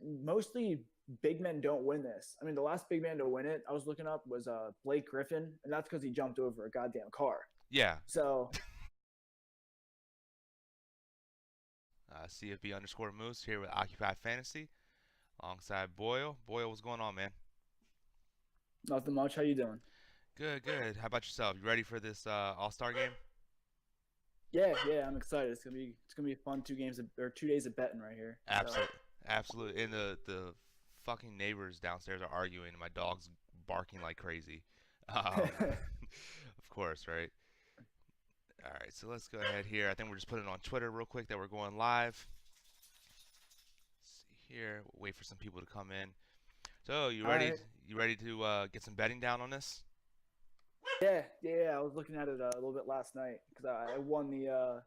mostly big men don't win this. I mean, the last big man to win it, I was looking up, was Blake Griffin, and that's because he jumped over a goddamn car. Yeah. So CFB_Moose here with Occupy Fantasy alongside Boyle. Boyle, what's going on, man? nothing much. How you doing? Good, good. How about yourself? You ready for this All-Star game? Yeah, yeah, I'm excited. It's gonna be fun. 2 games or 2 days of betting right here. So Absolutely, absolutely. And the fucking neighbors downstairs are arguing, and my dog's barking like crazy. Of course, right? All right, so let's go ahead here. I think we're just putting it on Twitter real quick that we're going live. Let's see here. We'll wait for some people to come in. So you all ready? right. You ready to get some betting down on this? Yeah, yeah. I was looking at it a little bit last night because I won the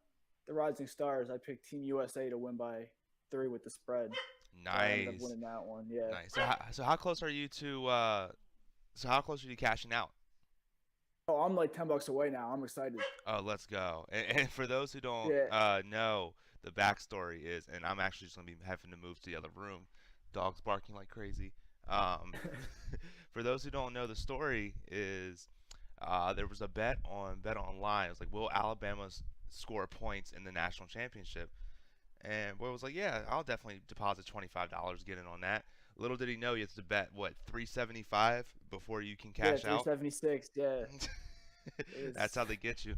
Rising Stars. I picked Team USA to win by 3 with the spread, so I ended up Nice, winning that one. Yeah. nice. So how close are you to? So how close are you cashing out? Oh, I'm like $10 away now. I'm excited. Oh, let's go. And for those who don't Yeah. know, the backstory is, and I'm actually just gonna be having to move to the other room. Dogs barking like crazy. Um, for those who don't know, the story is there was a bet on Bet Online. It was like, will Alabama score points in the national championship? And boy was like, yeah, I'll definitely deposit $25, get in on that. Little did he know, you have to bet what 375 before you can Yeah, cash out. 376. Yeah, it That's was how they get you.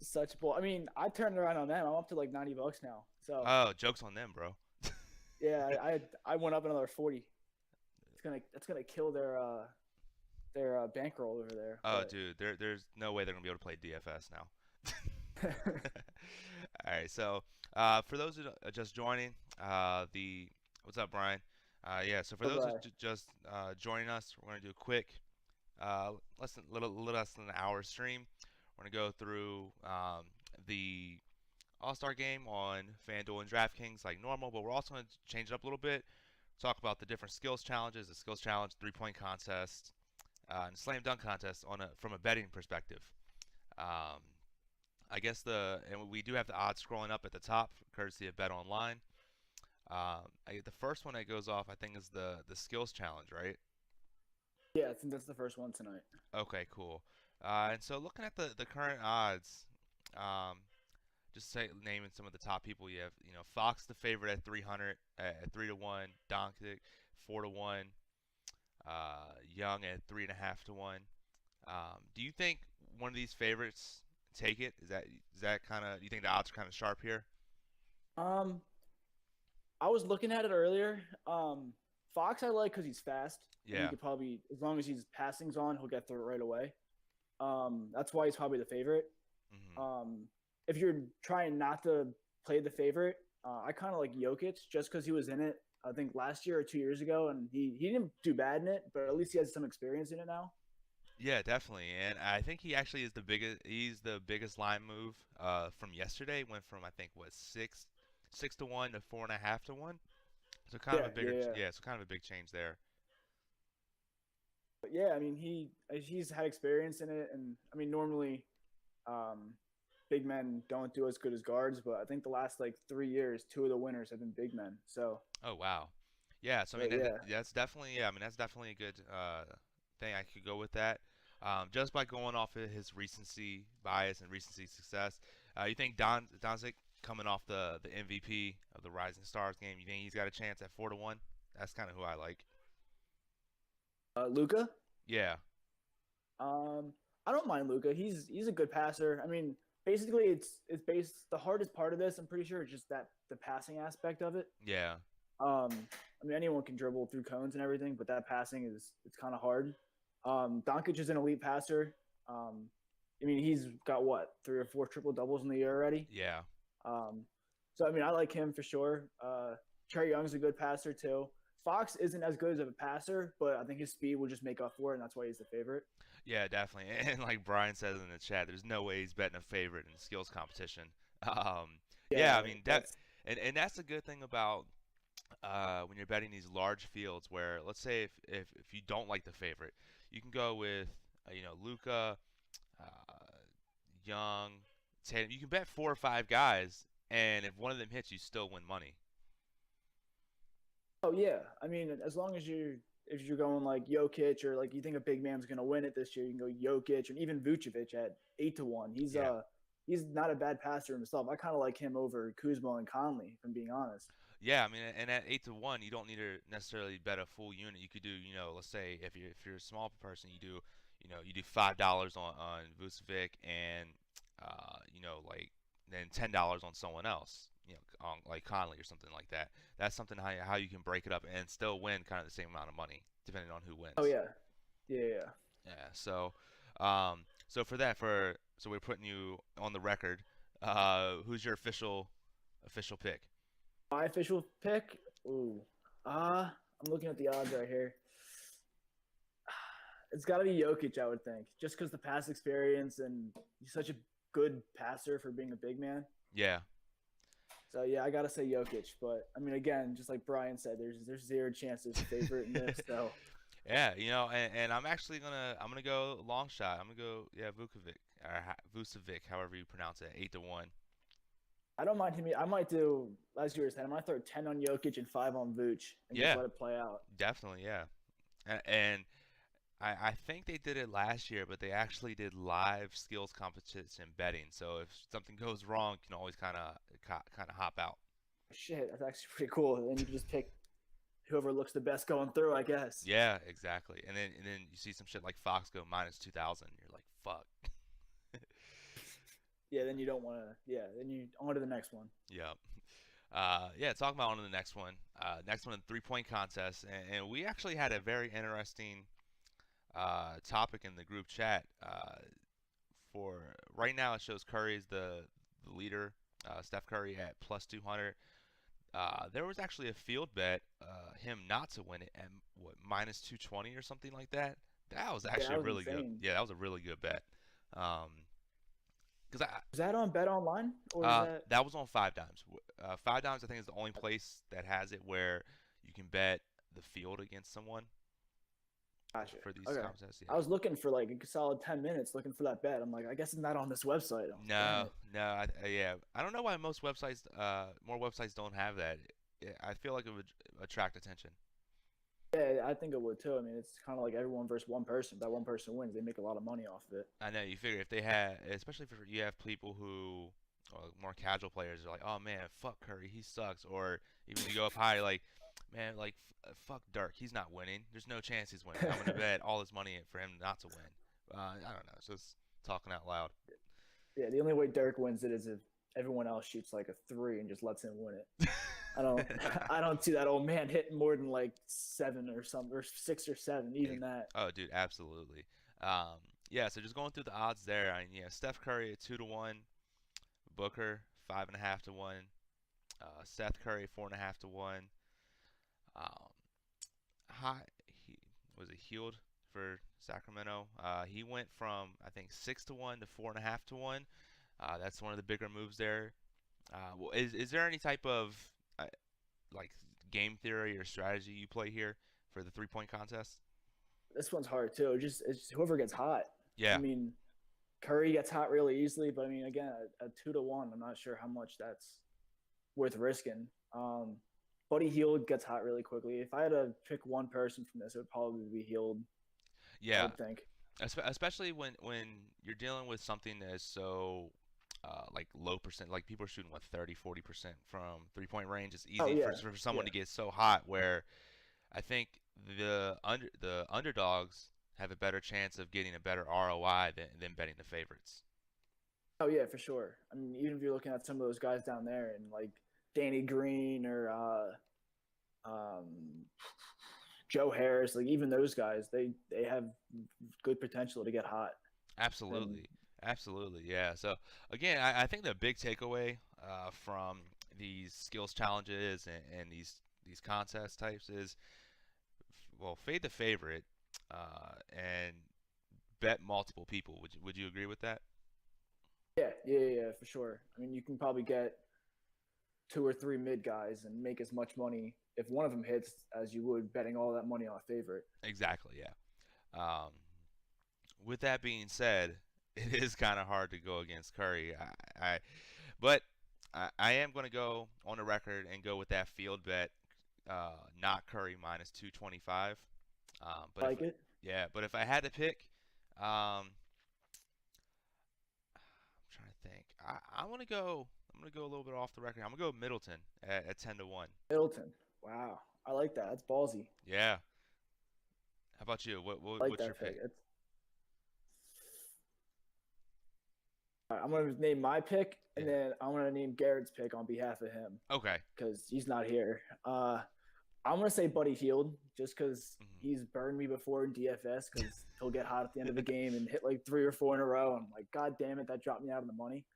such bull. I mean, I turned around on them. I'm up to like $90 now. So Oh, joke's on them, bro. yeah, I went up another 40. It's gonna kill their bankroll over there. Oh, But dude, there's no way they're gonna be able to play DFS now. All right, so for those who are just joining, the what's up, Brian? Yeah, so for bye those who bye. just joining us, we're gonna do a quick, little less than an hour stream. We're gonna go through the All-Star game on FanDuel and DraftKings like normal, but we're also gonna change it up a little bit. Talk about the different skills challenges, the skills challenge, three-point contest, and slam dunk contest from a betting perspective. Um, I guess and we do have the odds scrolling up at the top, courtesy of Bet Online. The first one that goes off, I think, is the skills challenge, right? Yeah, I think that's the first one tonight. Okay, cool. And so looking at the current odds, um, just say naming some of the top people you have. You know, Fox the favorite at 300 at 3 to 1, Doncic 4 to 1, Young at 3.5 to 1. Do you think one of these favorites take it? Is that kind of? You think the odds are kind of sharp here? Um, I was looking at it earlier. Fox I like because he's fast and he Yeah. could probably, as long as he's passing's on, he'll get through it right away. That's why he's probably the favorite. Hmm. Um, if you're trying not to play the favorite, I kind of like Jokic just because he was in it. I think last year or 2 years ago, and he didn't do bad in it, but at least he has some experience in it now. Yeah, definitely. And I think he actually is the biggest. He's the biggest line move from yesterday. Went from I think what 6 to 1 to 4.5 to 1. So kind of Yeah, a yeah, bigger, yeah. yeah. So kind of a big change there. But yeah, I mean he's had experience in it, and I mean normally, um, big men don't do as good as guards, but I think the last like 3 years, two of the winners have been big men. So Oh wow. Yeah. So I mean yeah, that's definitely yeah. I mean that's definitely a good thing. I could go with that. Just by going off of his recency bias and recency success, you think Donzik coming off the MVP of the Rising Stars game, you think he's got a chance at 4 to 1? That's kind of who I like. Luca. Yeah. Um, I don't mind Luca. He's a good passer. I mean, basically, it's based the hardest part of this. I'm pretty sure it's just that the passing aspect of it. Yeah. Um, I mean, anyone can dribble through cones and everything, but that passing is it's kind of hard. Doncic is an elite passer. Um, I mean, he's got what 3 or 4 triple doubles in the year already. Yeah. Um, so I mean, I like him for sure. Trey Young's a good passer too. Fox isn't as good as a passer, but I think his speed will just make up for it, and that's why he's the favorite. Yeah, definitely. And like Brian says in the chat, there's no way he's betting a favorite in skills competition. Yeah, Yeah, I mean that's and that's the good thing about when you're betting these large fields where let's say if you don't like the favorite, you can go with Luca, uh, Young, Tatum. You can bet 4 or 5 guys, and if one of them hits, you still win money. Oh yeah, I mean, as long as if you're going like Jokic or like you think a big man's gonna win it this year, you can go Jokic and even Vucevic at 8-1. Yeah. He's not a bad passer himself. I kind of like him over Kuzma and Conley, if I'm being honest. Yeah, I mean, and at 8-1, you don't need to necessarily bet a full unit. You could do, let's say if you're a small person, you do $5 on Vucevic and like then $10 on someone else, on like Conley or something like that. That's something how you can break it up and still win kind of the same amount of money depending on who Oh wins. yeah, yeah. Yeah. So for that, so we're putting you on the record. Who's your official pick? My official pick. Ooh, I'm looking at the odds right here. It's got to be Jokic, I would think, just because the past experience and he's such a good passer for being a big man. Yeah. So yeah, I gotta say Jokic. But I mean, again, just like Brian said, there's zero chance there's a favorite in this. So Yeah, and I'm gonna go long shot. I'm gonna go Vukovic or Vucevic, however you pronounce it, 8-1. I don't mind him. I might do, as you were saying, I might throw 10 on Jokic and 5 on Vooch and just Yeah, let it play out. definitely, yeah. And I think they did it last year, but they actually did live skills competition betting. So if something goes wrong, you can always kind of hop out. Shit, that's actually pretty cool. And then you can just pick whoever looks the best going through, I guess. Yeah, exactly. And then you see some shit like Fox go -2,000. You're like, fuck. Yeah, then you don't want to. Yeah, then you on to the next one. Yeah. Yeah, talking about on to the next one. Next one, 3-point contest, and we actually had a very interesting topic in the group chat. For right now, it shows Curry is the leader. Steph Curry at +200. There was actually a field bet, him not to win it at what -220 or something like that. That was Yeah, actually that a was really good. insane. Yeah, that was a really good bet. Um, because Is that on Bet Online or is that? that was on Five Dimes. Five Dimes, I think, is the only place that has it where you can bet the field against someone Gotcha. for these Okay. contests. I Yeah. was looking for like a solid 10 minutes looking for that bet. I'm like, I guess it's not on this website. Oh, damn No, it. no, yeah. I don't know why most websites, more websites don't have that. I feel like it would attract attention. Yeah, I think it would too. I mean, it's kind of like everyone versus one person. That one person wins. They make a lot of money off of it. I know you figure if they had, especially if you have people who, more casual players, are like, oh man, fuck Curry, he sucks. Or even you go up high, like, man, like, fuck Dirk, he's not winning. There's no chance he's winning. I'm gonna bet all his money for him not to win. I don't know. It's just talking out loud. Yeah, the only way Dirk wins it is if everyone else shoots like a three and just lets him win it. I don't I don't see that old man hitting more than like seven or something or 6 or 7, even that. Oh, dude, absolutely. Um, yeah, so just going through the odds there. I mean, yeah, Steph Curry at 2-1, Booker 5.5-1, Seth Curry 4.5-1. Um, high, he was it healed for Sacramento. He went from I think 6-1 to 4.5-1. That's one of the bigger moves there. Well, is there any type of uh, like game theory or strategy you play here for the 3-point contest? This one's hard too. It's just whoever gets hot. I Yeah, mean, Curry gets hot really easily, but I mean, again, a 2-1, I'm not sure how much that's worth risking. Buddy Hield gets hot really quickly. If I had to pick one person from this, it would probably be Hield. I yeah. would think. Especially when you're dealing with something that is so like low percent, like people are shooting what 30-40% from 3-point range. It's Oh easy yeah, for someone yeah. to get so hot where I think the underdogs have a better chance of getting a better ROI than betting the favorites. Oh yeah, for sure. I mean, even if you're looking at some of those guys down there and like Danny Green or Joe Harris, like even those guys, they have good potential to get hot. And Absolutely, absolutely, yeah. So again, I think the big takeaway from these skills challenges and these contest types is well, fade the favorite and bet multiple people. Would you agree with that? yeah, for sure. I mean, you can probably get two or three mid guys and make as much money if one of them hits as you would betting all that money on a favorite. Exactly, yeah. Um, with that being said, it is kind of hard to go against Curry. But I am going to go on the record and go with that field bet. not Curry minus 225. But Like it. but if I had to pick, I'm trying to think. I'm gonna go. I'm gonna go a little bit off the record. I'm gonna go Middleton at 10-1. Middleton. Wow, I like that. That's ballsy. Yeah. How about you? I like What's your that pick. pick? All right, I'm gonna name my pick, and Yeah. then I'm gonna name Garrett's pick on behalf of him Okay. because he's not here. I'm gonna say Buddy Hield just because he's burned me before in DFS because he'll get hot at the end of the game and hit like 3 or 4 in a row. I'm like, God damn it, that dropped me out of the money.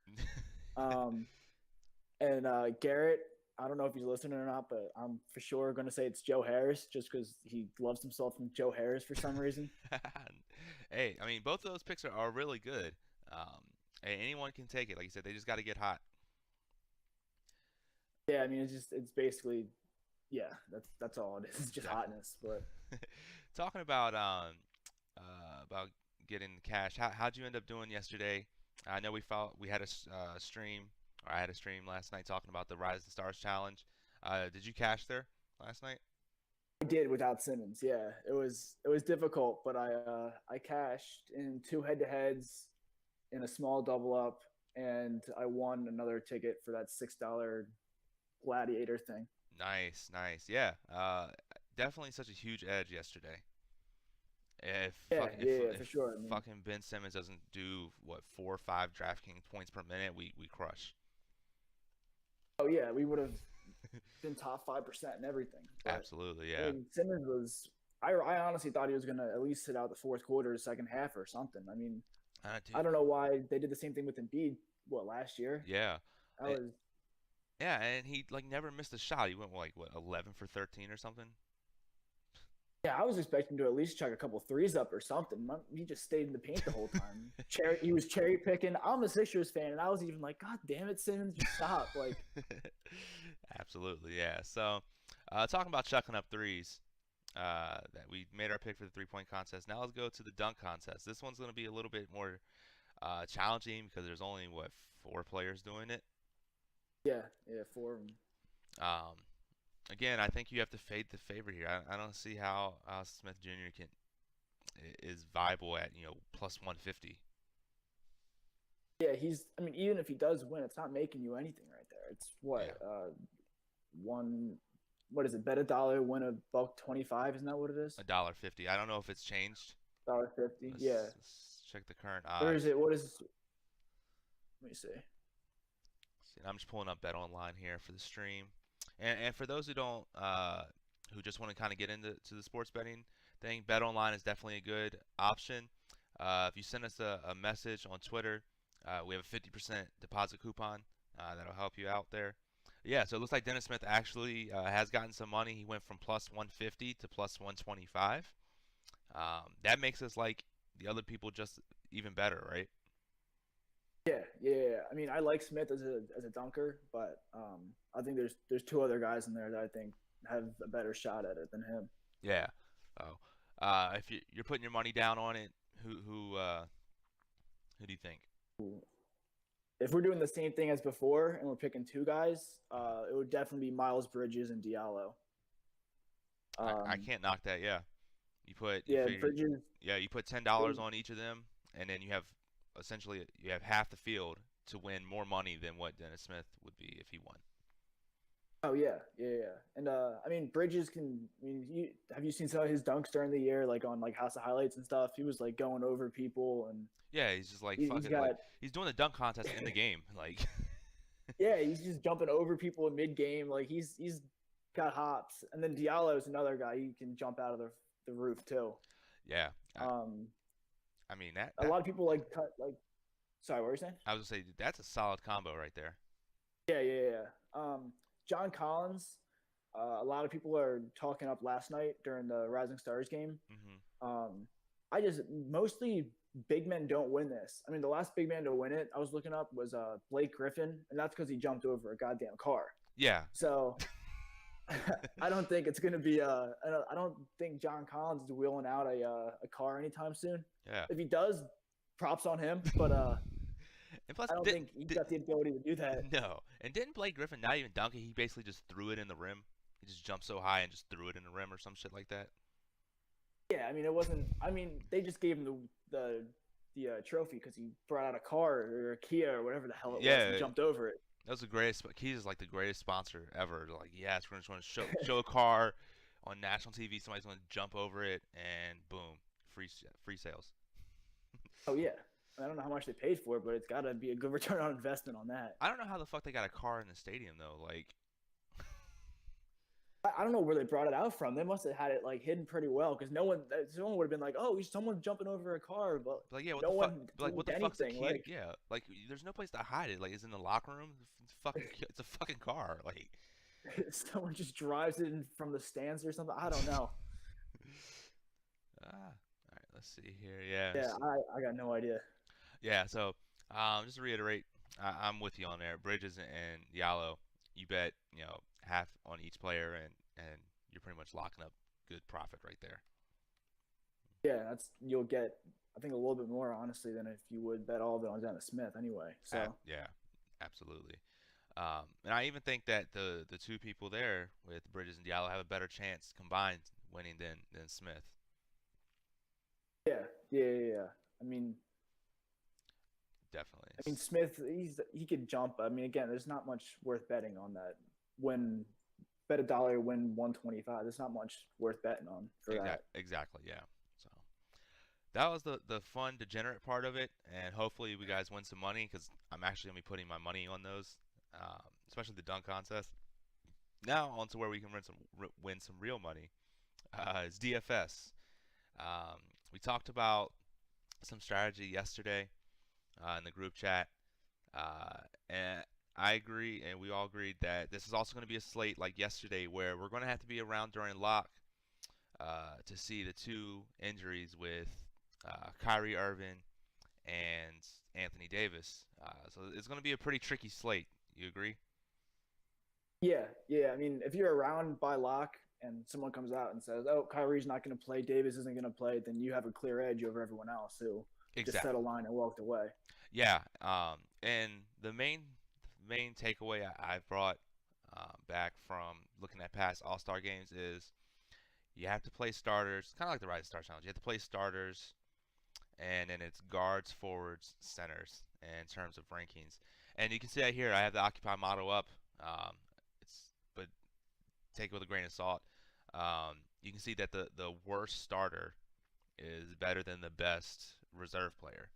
And Garrett, I don't know if he's listening or not, but I'm for sure gonna say it's Joe Harris just because he loves himself from Joe Harris for some reason. Hey, I mean, both of those picks are really good. And anyone can take it. Like you said, they just got to get hot. Yeah, I mean it's basically that's all it is. It's just hotness. But talking about getting the cash, how'd you end up doing yesterday? I know we had a stream, or I had a stream last night talking about the Rise of the Stars challenge. Did you cash there last night? I did without Simmons. Yeah, it was difficult, but I cashed in 2 head-to-heads in a small double up, and I won another ticket for that $6 gladiator thing. Nice, nice. Yeah, definitely such a huge edge yesterday. If For sure. I mean, fucking Ben Simmons doesn't do what 4 or 5 DraftKings points per minute, we crush. oh yeah, we would have been top 5% in everything. But, Absolutely, yeah. I mean, Simmons was. I honestly thought he was gonna at least sit out the fourth quarter, second half, or something. I mean, I don't know why they did the same thing with Embiid. What, last year? Yeah. That was. Yeah, and he like never missed a shot. He went like what 11 for 13 or something. Yeah, I was expecting to at least chuck a couple threes up or something. He just stayed in the paint the whole time. He was cherry picking. I'm a Sixers fan, and I was even like, God damn it, Simmons, just stop. Like, Absolutely, yeah. So, talking about chucking up threes, that we made our pick for the 3-point contest. Now let's go to the dunk contest. This one's going to be a little bit more challenging because there's only 4 players doing it. Yeah, 4 of them. Again, I think you have to fade the favorite here. I don't see how Smith Jr. is viable at plus 150. Yeah, I mean, even if he does win, it's not making you anything right there. It's what what is it? Bet $1, win $1.25. Isn't that what it is? $1.50. I don't know if it's changed. $1.50. Yeah. Let's check the current odds. Where is it? What is? Let me see. I'm just pulling up Bet Online here for the stream. And for those who don't, who just want to kind of get into the sports betting thing, Bet Online is definitely a good option. If you send us a message on Twitter, we have a 50% deposit coupon that'll help you out there. Yeah, so it looks like Dennis Smith actually has gotten some money. He went from plus 150 to plus 125. That makes us like the other people just even better, right? Yeah. I mean, I like Smith as a dunker, but I think there's 2 other guys in there that I think have a better shot at it than him. Yeah. Oh, if you're putting your money down on it, who do you think? If we're doing the same thing as before and we're picking 2 guys, it would definitely be Miles Bridges and Diallo. I can't knock that. Yeah. Bridges. Yeah, you put $10 on each of them, and then you have half the field to win more money than what Dennis Smith would be if he won. Oh yeah. And I mean, Bridges can. I mean, have you seen some of his dunks during the year, like on like House of Highlights and stuff? He was like going over people and. Yeah, he's just like fucking. He's doing the dunk contest in the game, like. Yeah, he's just jumping over people in mid game. Like he's got hops, and then Diallo is another guy. He can jump out of the roof too. Yeah. I mean that a lot of people like. Sorry, what were you saying? I was gonna say that's a solid combo right there. Yeah. John Collins. A lot of people are talking up last night during the Rising Stars game. Mostly big men don't win this. I mean, the last big man to win it, I was looking up, was Blake Griffin, and that's because he jumped over a goddamn car. Yeah. So I don't think it's going to be I don't think John Collins is wheeling out a car anytime soon. Yeah. If he does, props on him, but and plus, I don't think he's got the ability to do that. No. And didn't Blake Griffin not even dunk it? He basically just threw it in the rim. He just jumped so high and just threw it in the rim or some shit like that. Yeah, I mean, it wasn't. I mean, they just gave him the trophy because he brought out a car or a Kia or whatever the hell it was and Yeah, jumped over it. that was the greatest. Keys is like the greatest sponsor ever. Like, yes, we're just going to show a car on national TV. Somebody's going to jump over it, and boom, free sales. Oh yeah, I don't know how much they paid for it, but it's got to be a good return on investment on that. I don't know how the fuck they got a car in the stadium though. Like, I don't know where they brought it out from. They must have had it like hidden pretty well because someone would have been like, "Oh, someone jumping over a car," but like yeah, what no the fuck? one Like, what did the fuck's the anything. key? Like, Yeah, like there's no place to hide it. Like, it's in the locker room. It's a fucking car. Like, someone just drives it in from the stands or something. I don't know. all right, let's see here. Yeah, Yeah, I got no idea. yeah. So, just to reiterate, I'm with you on there. Bridges and Yallo, you bet half on each player, and you're pretty much locking up good profit right there. Yeah, you'll get I think a little bit more honestly than if you would bet all of it on Dennis Smith anyway. So Yeah, absolutely. And I even think that the two people there with Bridges and Diallo have a better chance combined winning than Smith. yeah. I mean, Definitely. Smith, he could jump. I mean, again, there's not much worth betting on that. When bet a dollar, win 125. There's not much worth betting on for that. Exactly. Yeah. So that was the fun degenerate part of it, and hopefully you guys win some money because I'm actually gonna be putting my money on those, especially the dunk contest. Now on to where we can win some real money. Is DFS. We talked about some strategy yesterday in the group chat, and I agree, and we all agreed that this is also going to be a slate like yesterday, where we're going to have to be around during lock to see the two injuries with Kyrie Irving and Anthony Davis. So it's going to be a pretty tricky slate. You agree? Yeah. I mean, if you're around by lock and someone comes out and says, "Oh, Kyrie's not going to play, Davis isn't going to play," then you have a clear edge over everyone else who just set a line and walked away. Yeah. And the main takeaway I've brought back from looking at past All-Star games is you have to play starters, kind of like the Rising Star Challenge. You have to play starters, and then it's guards, forwards, centers in terms of rankings. And you can see that here. I have the Occupy model up. But take it with a grain of salt. You can see that the worst starter is better than the best reserve player.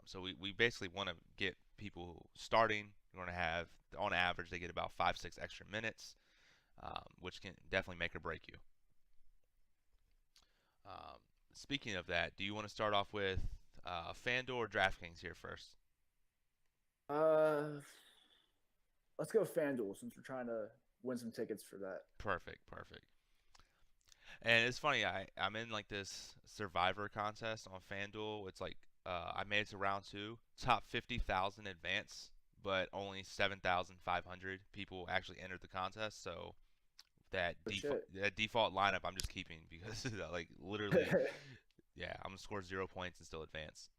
So we basically want to get people starting. We're going to have, on average, they get about 5-6 extra minutes, which can definitely make or break you. Speaking of that, do you want to start off with FanDuel or DraftKings here first? Let's go FanDuel since we're trying to win some tickets for that. Perfect. And it's funny, I'm in like this Survivor contest on FanDuel. It's like I made it to round 2, top 50,000 advance, but only 7,500 people actually entered the contest. So that default lineup I'm just keeping because like literally, yeah, I'm gonna score 0 points and still advance.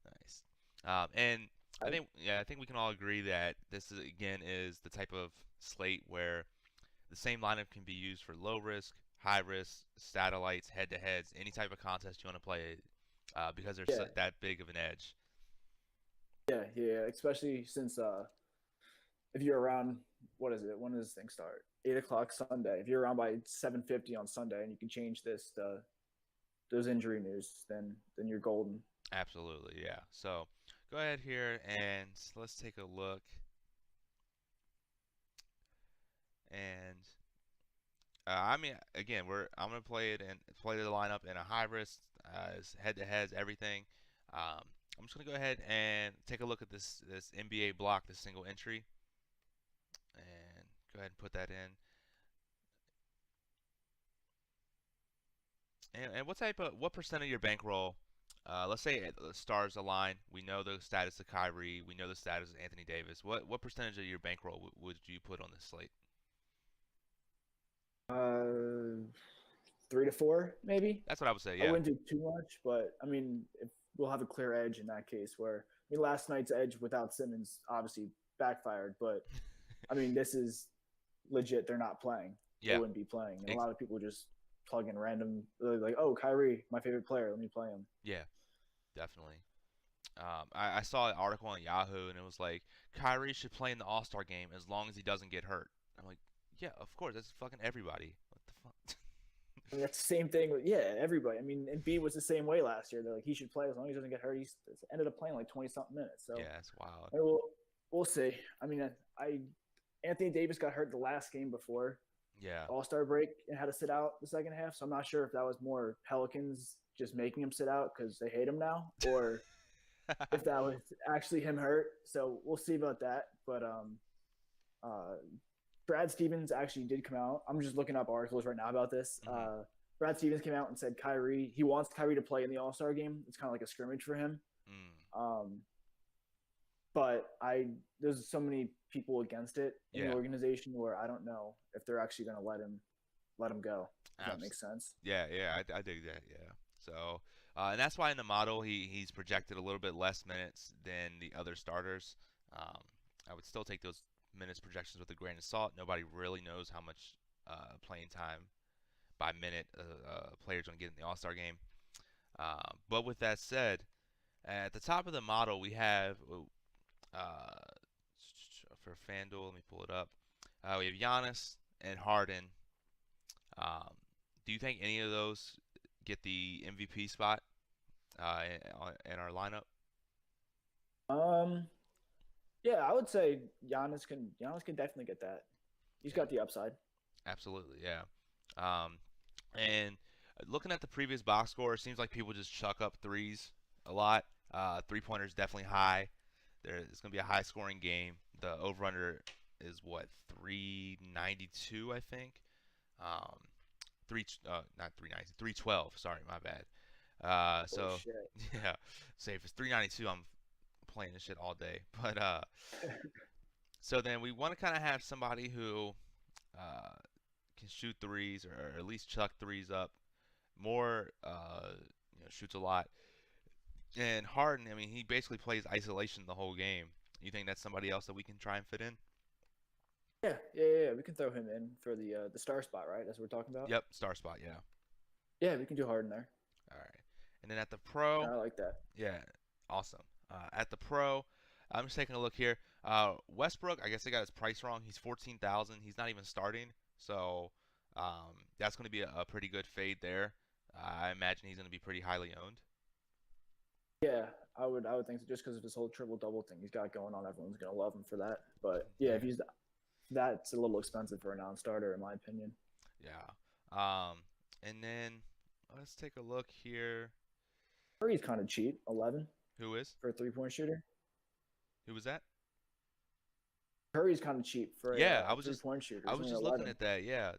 Nice. And I think we can all agree that this is the type of slate where the same lineup can be used for low risk, high risk, satellites, head to heads, any type of contest you want to play, because there's that big of an edge. Yeah. Especially since if you're around, what is it? When does this thing start? 8 o'clock Sunday. If you're around by 7:50 on Sunday and you can change those injury news, then you're golden. Absolutely, yeah. So go ahead here and let's take a look. And I mean, again, I'm gonna play the lineup in a high risk, head to heads, everything. I'm just gonna go ahead and take a look at this NBA block, this single entry, and go ahead and put that in. And what percent of your bankroll? Let's say the stars align. We know the status of Kyrie. We know the status of Anthony Davis. What percentage of your bankroll would you put on this slate? 3 to 4, maybe. That's what I would say. Yeah. I wouldn't do too much, but I mean, if we'll have a clear edge in that case. Where I mean, last night's edge without Simmons obviously backfired, but I mean, this is legit they're not playing, they Yeah. wouldn't be playing. And a Ex lot of people just plug in random, like, oh, Kyrie, my favorite player, let me play him. yeah, definitely. I saw an article on Yahoo and it was like Kyrie should play in the All-Star game as long as he doesn't get hurt. I'm like, yeah, of course. That's fucking everybody. What the fuck? I mean, that's the same thing with, yeah, everybody. I mean, Embiid was the same way last year. They're like, he should play as long as he doesn't get hurt. He ended up playing like 20 something minutes. So Yeah, it's wild. we'll see. I mean, I Anthony Davis got hurt the last game before Yeah. All-Star break and had to sit out the second half. So I'm not sure if that was more Pelicans just making him sit out because they hate him now, or if that was actually him hurt. So we'll see about that. But Brad Stevens actually did come out. I'm just looking up articles right now about this. Mm-hmm. Brad Stevens came out and said he wants Kyrie to play in the All-Star game. It's kind of like a scrimmage for him. But there's so many people against it in the organization where I don't know if they're actually going to let him go. Does that make sense? Yeah, I dig that. Yeah. So, and that's why in the model he's projected a little bit less minutes than the other starters. I would still take those minutes projections with a grain of salt. Nobody really knows how much playing time by minute players going to get in the All-Star game. But with that said, at the top of the model we have for FanDuel. Let me pull it up. We have Giannis and Harden. Do you think any of those get the MVP spot in our lineup? Yeah, I would say Giannis can definitely get that. He's got the upside. Absolutely, yeah. And looking at the previous box score, it seems like people just chuck up threes a lot. Three-pointers definitely high. It's going to be a high-scoring game. The over/under is what, 392, I think. Not 390, 312. Sorry, my bad. So shit. yeah, say if it's 392, I'm playing this shit all day. But so then we want to kind of have somebody who can shoot threes or at least chuck threes up more. Shoots a lot. And Harden, I mean, he basically plays isolation the whole game. You think that's somebody else that we can try and fit in? Yeah. We can throw him in for the star spot, right? That's what we're talking about. Yep, star spot. Yeah. Yeah, we can do Harden there. All right. And then at the pro, I like that. yeah, awesome. At the pro, I'm just taking a look here. Westbrook, I guess I got his price wrong. He's 14,000. He's not even starting, so that's going to be a pretty good fade there. I imagine he's going to be pretty highly owned. Yeah, I would think so, just because of his whole triple double thing he's got going on. Everyone's gonna love him for that. But yeah, if that's a little expensive for a non-starter, in my opinion. Yeah. And then let's take a look here. Curry's kind of cheap, 11. Who is? For a 3-point shooter. Who was that? Curry's kind of cheap for a 3-point shooter. I was just looking at that. Yeah,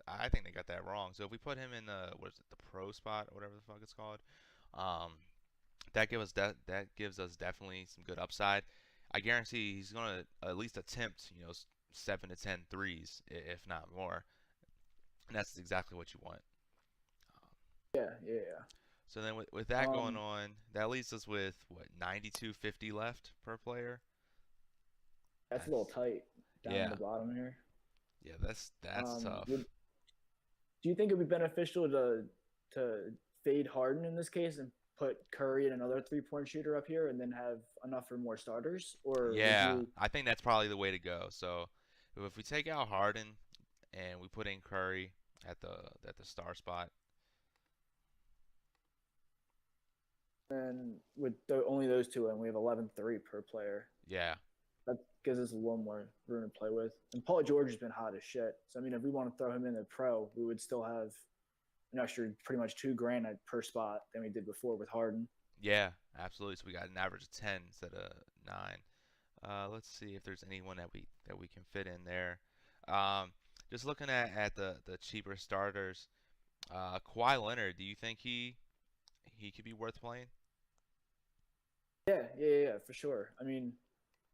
I think they got that wrong. So if we put him in the the pro spot or whatever the fuck it's called, that gives us definitely some good upside. I guarantee he's gonna at least attempt 7 to 10 threes, if not more, and that's exactly what you want. Yeah. So then with that going on, that leaves us with what, 92.50 left per player. That's a little tight down at the bottom here. Yeah, that's tough. Do you think it'd be beneficial to fade Harden in this case and put Curry and another 3-point shooter up here and then have enough for more starters? Or I think that's probably the way to go. So if we take out Harden and we put in Curry at the star spot, and with only those two, and we have 11-3 per player. Yeah, that gives us a little more room to play with. And Paul George has been hot as shit. So I mean, if we want to throw him in the pro, we would still have an extra pretty much $2,000 per spot than we did before with Harden. Yeah, absolutely. So we got an average of 10 instead of 9. Let's see if there's anyone that we can fit in there. Just looking at the cheaper starters, Kawhi Leonard. Do you think he could be worth playing? Yeah, for sure. I mean,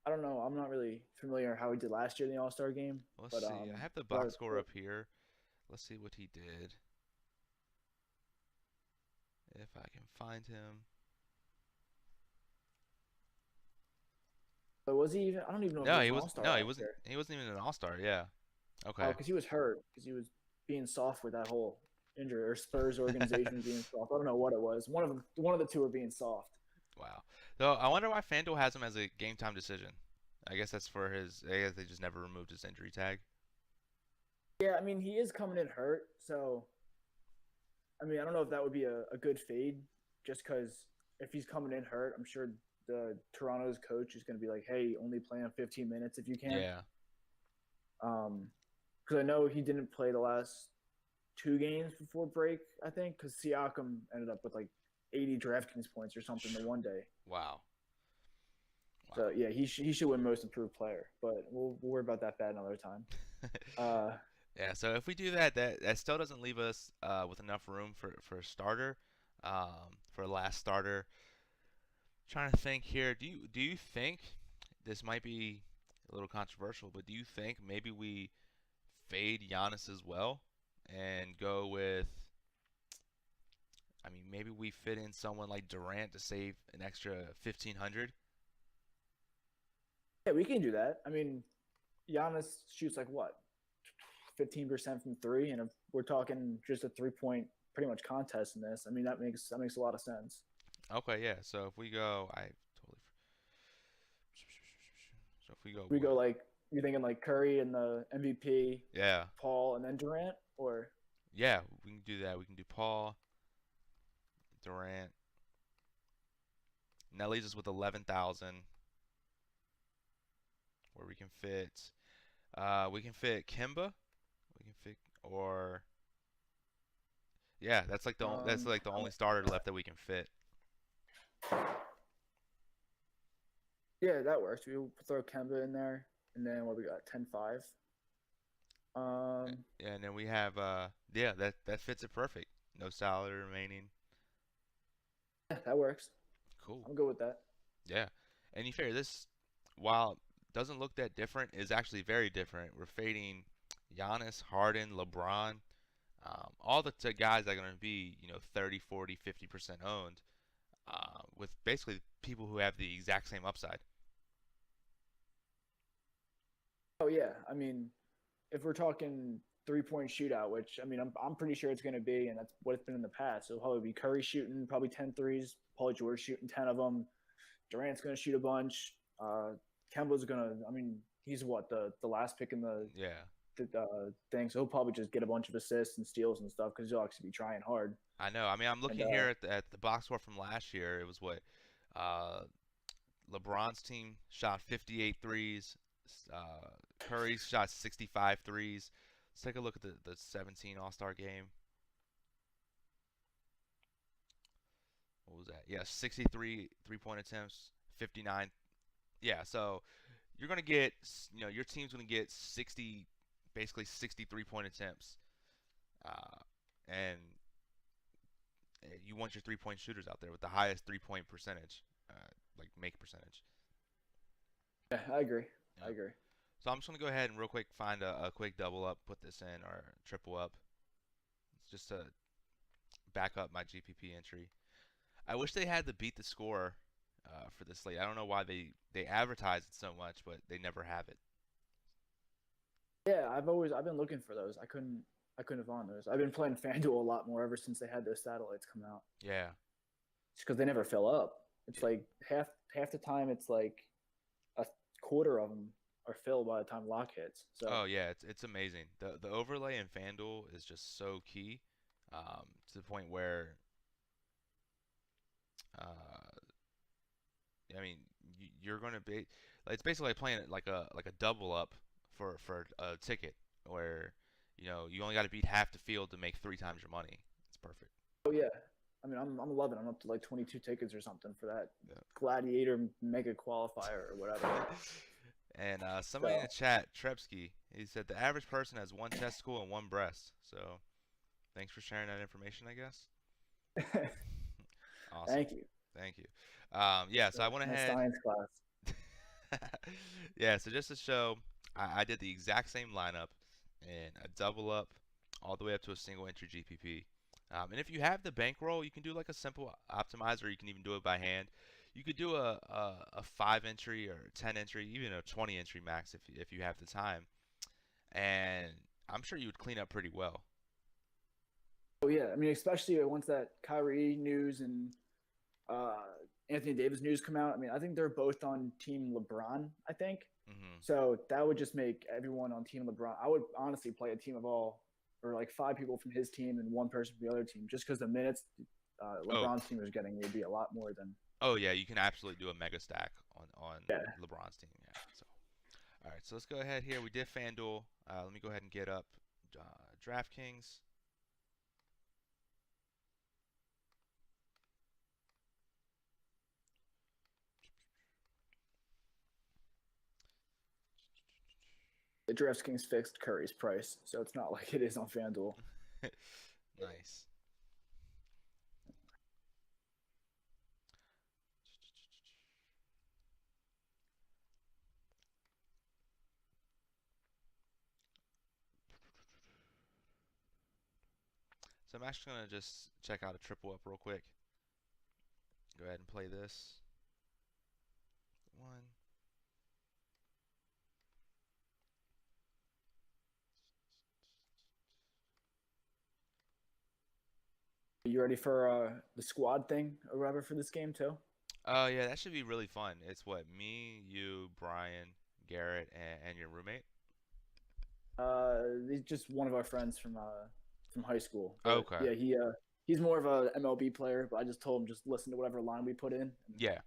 I don't know. I'm not really familiar how he did last year in the All-Star game. Let's see. I have the box score up here. Let's see what he did. If I can find him. But was he even? I don't even know. No, he was. No, he wasn't. He wasn't even an All-Star. Yeah. Okay. because he was hurt because he was being soft with that whole injury, or Spurs organization was being soft. I don't know what it was. One of the two were being soft. Wow. So I wonder why FanDuel has him as a game time decision. I guess that's for his. I guess they just never removed his injury tag. Yeah, I mean he is coming in hurt, so I mean I don't know if that would be a good fade, just because if he's coming in hurt, I'm sure the Toronto's coach is going to be like, hey, only play him 15 minutes if you can. Yeah. Because I know he didn't play the last 2 games before break, I think, because Siakam ended up with like 80 DraftKings points or something the one day. Wow. Wow. So yeah, he should win Most Improved Player, but we'll worry about that bet another time. Uh, Yeah. So if we do that, that still doesn't leave us with enough room for a starter, for a last starter. Trying to think here. Do you think this might be a little controversial, but do you think maybe we fade Giannis as well and go with? I mean, maybe we fit in someone like Durant to save an extra 1,500. yeah, we can do that. I mean, Giannis shoots like what, 15% from three, and if we're talking just a 3 point pretty much contest in this, I mean that makes a lot of sense. Okay, yeah. So if we go, I totally. So if we go We with, go like you're thinking like Curry and the MVP, yeah, Paul, and then Durant, or yeah, we can do that. We can do Paul, Durant, and that leaves us with 11,000, where we can fit. We can fit Kimba. We can fit, or yeah, that's like the how only much? starter left that we can fit. Yeah, that works. We'll throw Kemba in there, and then what we got 10-5. Um, Yeah, and then we have yeah, that fits it perfect. No salary remaining. yeah, that works. Cool. I'm good with that. Yeah. And you figure this, while it doesn't look that different, is actually very different. We're fading Giannis, Harden, LeBron, all the guys that are going to be, 30, 40, 50% owned, with basically people who have the exact same upside. Oh yeah, I mean, if we're talking 3 point shootout, which I mean, I'm pretty sure it's going to be, and that's what it's been in the past. So it'll probably be Curry shooting probably 10 threes, Paul George shooting 10 of them, Durant's going to shoot a bunch. Kemba's going to, I mean, he's what the last pick in Yeah. the thing, so he'll probably just get a bunch of assists and steals and stuff because he'll actually be trying hard. I know. I mean, I'm And looking here at the box score from last year. It was what uh, LeBron's team shot 58 threes. Curry shot 65 threes. Let's take a look at the 17 All-Star game. What was that? Yeah, 63 three-point attempts, 59. Yeah, so you're going to get, your team's going to get 60, basically 60 three-point attempts. And you want your three-point shooters out there with the highest three-point percentage, like make percentage. yeah, I agree. I Yep. agree. So I'm just going to go ahead and real quick find a quick double up, put this in, or triple up. It's just to back up my GPP entry. I wish they had the beat the score for this slate. I don't know why they advertise it so much, but they never have it. Yeah, I've been looking for those. I couldn't find those. I've been playing FanDuel a lot more ever since they had those satellites come out. Yeah. Just because they never fill up. It's Yeah. like half the time it's like a quarter of them are filled by the time lock hits. So Oh yeah, it's amazing. The overlay in FanDuel is just so key, to the point where uh, I mean you're going to be like, it's basically like playing it like a double up for a ticket where you only got to beat half the field to make three times your money. It's perfect. oh yeah, I mean I'm loving. I'm up to like 22 tickets or something for that Yeah. Gladiator Mega Qualifier or whatever. And somebody in the So chat, Trepsky, he said the average person has one testicle and one breast. So thanks for sharing that information, I guess. Awesome. thank you. Thank you. Yeah, so I went My ahead. science class. Yeah, so just to show, I did the exact same lineup and a double up all the way up to a single entry GPP. And if you have the bankroll, you can do like a simple optimizer. You can even do it by hand. You could do a 5 entry or a 10 entry, even a 20 entry max if you have the time. and I'm sure you would clean up pretty well. Oh yeah, I mean, especially once that Kyrie news and uh, Anthony Davis news come out. I mean, I think they're both on Team LeBron. I think Hmm. so. That would just make everyone on Team LeBron. I would honestly play a team of all, or like 5 people from his team and one person from the other team, just because the minutes Oh, LeBron's team is getting would be a lot more than. oh yeah, you can absolutely do a mega stack on Yeah. LeBron's team. Yeah. So, all right, so let's go ahead here. We did FanDuel. Let me go ahead and get up DraftKings. The DraftKings fixed Curry's price, so it's not like it is on FanDuel. Nice. So I'm actually gonna just check out a triple up real quick. Go ahead and play this one. You ready for the squad thing or whatever for this game too? Oh yeah, that should be really fun. It's what me, you, Brian, Garrett, and your roommate. He's just one of our friends from high school. But Okay. yeah, he's more of a MLB player. But I just told him just listen to whatever line we put in, and Yeah.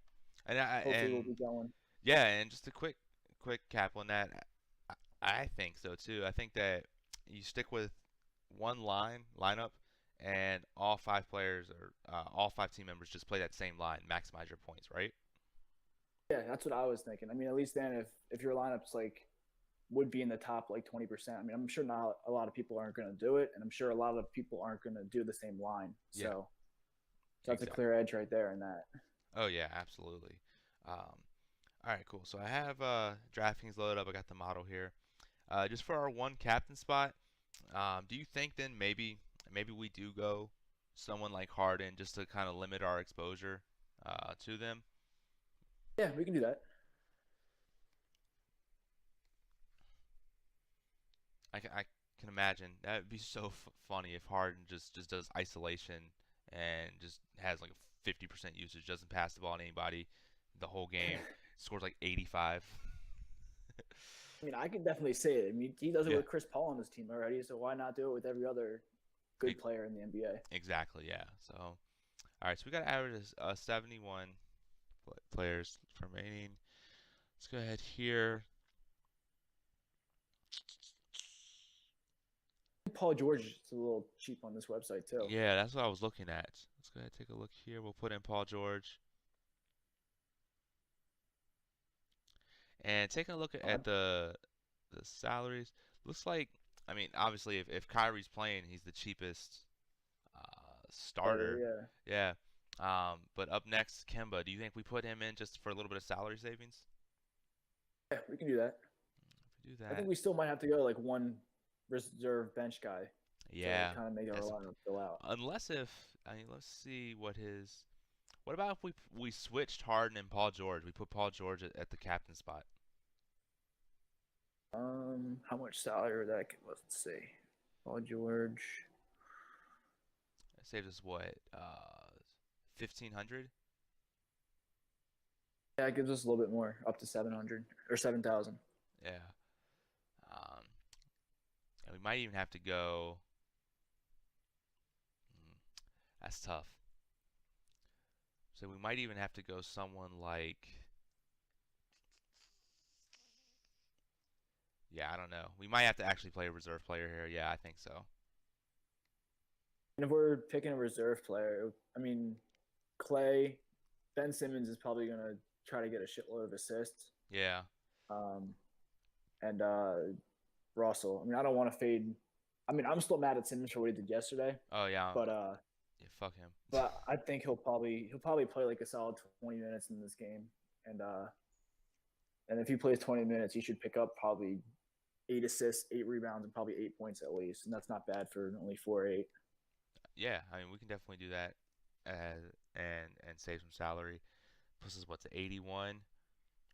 hopefully And we'll be going. yeah, and just a quick cap on that. I think so too. I think that you stick with one lineup, and all 5 players or all 5 team members just play that same line, maximize your points, right? Yeah, that's what I was thinking. I mean, at least then if your lineups like would be in the top like 20%. I mean, I'm sure not a lot of people aren't going to do it, and I'm sure a lot of people aren't going to do the same line. Yeah, So that's a exactly. clear edge right there in that. Oh yeah, absolutely. All right, cool. So I have DraftKings loaded up. I got the model here. Just for our one captain spot, do you think then maybe we do go someone like Harden just to kind of limit our exposure to them? Yeah, we can do that. I can imagine that would be so funny if Harden just does isolation and just has like a 50% usage, doesn't pass the ball on anybody the whole game, scores like 85. I mean, I can definitely say it. I mean, he does it Yeah, with Chris Paul on his team already, so why not do it with every other e- good player in the NBA? exactly. Yeah. So, all right, so we got to average 71 players remaining. Let's go ahead here. Paul George is a little cheap on this website too. Yeah, that's what I was looking at. Let's go ahead and take a look here. We'll put in Paul George. And taking a look at the salaries, looks like, I mean, obviously if Kyrie's playing, he's the cheapest Starter, starter. yeah. Yeah. But up next, Kemba. Do you think we put him in just for a little bit of salary savings? Yeah, we can do that. If we do I that, think we still might have to go like one reserve bench guy to yeah. kind of make our That's lineup fill out. unless if I mean, let's see what his. What about if we switched Harden and Paul George? We put Paul George at the captain spot. How much salary would that? Let's see. Paul George. It saves us what, 1,500? Yeah, it gives us a little bit more, up to 700 or 7,000. Yeah. Um, and we might even have to go. Hmm, that's tough. So we might even have to go someone like. Yeah, I don't know. We might have to actually play a reserve player here. Yeah, I think so. And if we're picking a reserve player, I mean, Clay, Ben Simmons is probably gonna try to get a shitload of assists. Yeah. Um, and Russell. I mean, I don't want to fade. I mean, I'm still mad at Simmons for what he did yesterday, Oh yeah. but Yeah. Fuck him. I think he'll probably play like a solid 20 minutes in this game, and if he plays 20 minutes, he should pick up probably 8 assists, 8 rebounds, and probably 8 points at least, and that's not bad for only 4 8. Yeah, I mean we can definitely do that, and save some salary. Plus is what's 81.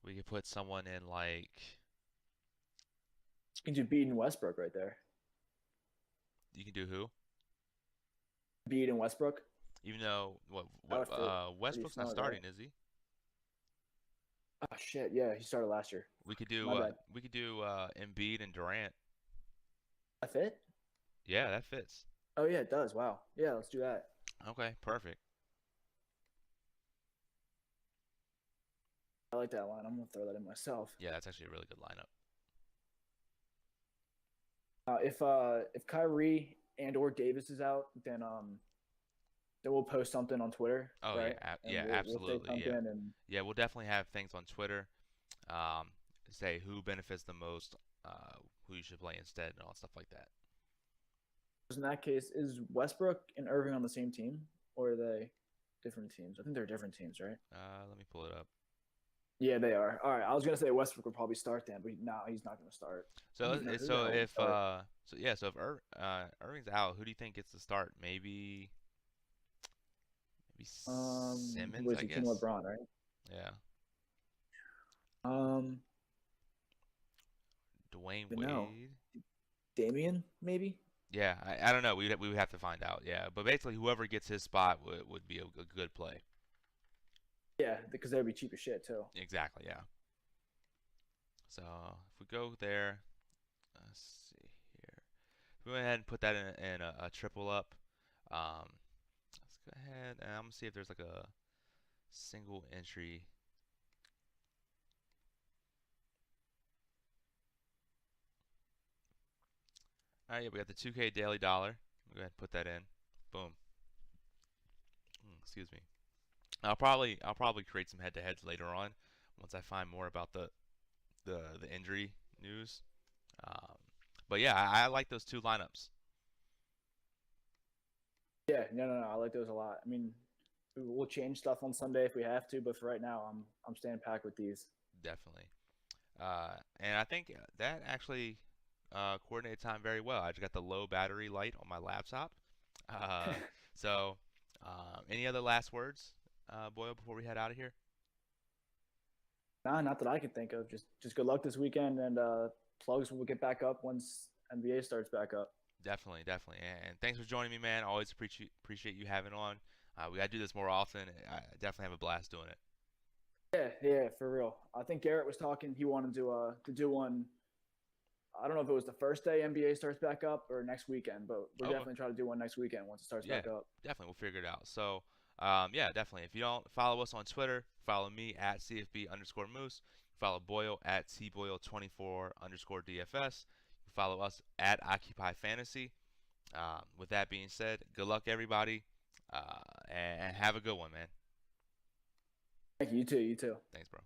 We could put someone in like. You can do Bede and Westbrook right there. You can do who? Bede and Westbrook. Even though That would fit pretty Westbrook's not smart, starting, right? is he? Oh shit, yeah, he started last year. We could My do bad. Embiid and Durant. That fit? Yeah, that fits. Oh yeah, it does. Wow. Yeah, let's do that. Okay, perfect. I like that line. I'm gonna throw that in myself. Yeah, that's actually a really good lineup. If Kyrie and or Davis is out, then we'll post something on Twitter, Oh right? yeah, And we'll say absolutely. something Yeah, and yeah. We'll definitely have things on Twitter. Um, say who benefits the most, who you should play instead, and all stuff like that. in that case, is Westbrook and Irving on the same team, or are they different teams? I think they're different teams, right? Let me pull it up. Yeah, they are. All right, I was gonna say Westbrook would probably start then, but no, he's not gonna start. So Even though who the so hell would if start? so if Irving's out, who do you think gets to start? Maybe Simmons, Was I he Team guess. LeBron, right? Yeah, Um, Dwayne but no, Wade. Damian maybe. Yeah, I don't know. We would have to find out. Yeah, but basically whoever gets his spot would be a good play. Yeah, because they'd be cheap as shit too. Exactly. Yeah. So if we go there, let's see here. If we went ahead and put that in a triple up. Let's go ahead and I'm gonna see if there's like a single entry. All right, yeah, we got the 2K Daily Dollar. Go ahead and put that in. Boom. Excuse me. I'll probably create some head-to-heads later on once I find more about the injury news. Um, but yeah, I like those two lineups. Yeah, no. I like those a lot. I mean, we'll change stuff on Sunday if we have to, but for right now, I'm staying packed with these. Definitely. And I think that actually coordinated time very well. I just got the low battery light on my laptop. Uh, so, any other last words, Boyle, before we head out of here? Nah, not that I can think of. Just good luck this weekend, and plugs will get back up once NBA starts back up. Definitely, definitely. And thanks for joining me, man. Always appreciate you having on. We gotta do this more often. I definitely have a blast doing it. Yeah, for real. I think Garrett was talking. He wanted to do one. I don't know if it was the first day NBA starts back up or next weekend, but we're Okay. definitely trying to do one next weekend once it starts Yeah, back up. definitely. We'll figure it out. So, yeah, definitely. If you don't follow us on Twitter, follow me at CFB_Moose. Follow Boyle at TBoyle24_DFS. Follow us at Occupy Fantasy. With that being said, good luck, everybody, and have a good one, man. Thank you. You too. You too. Thanks, bro.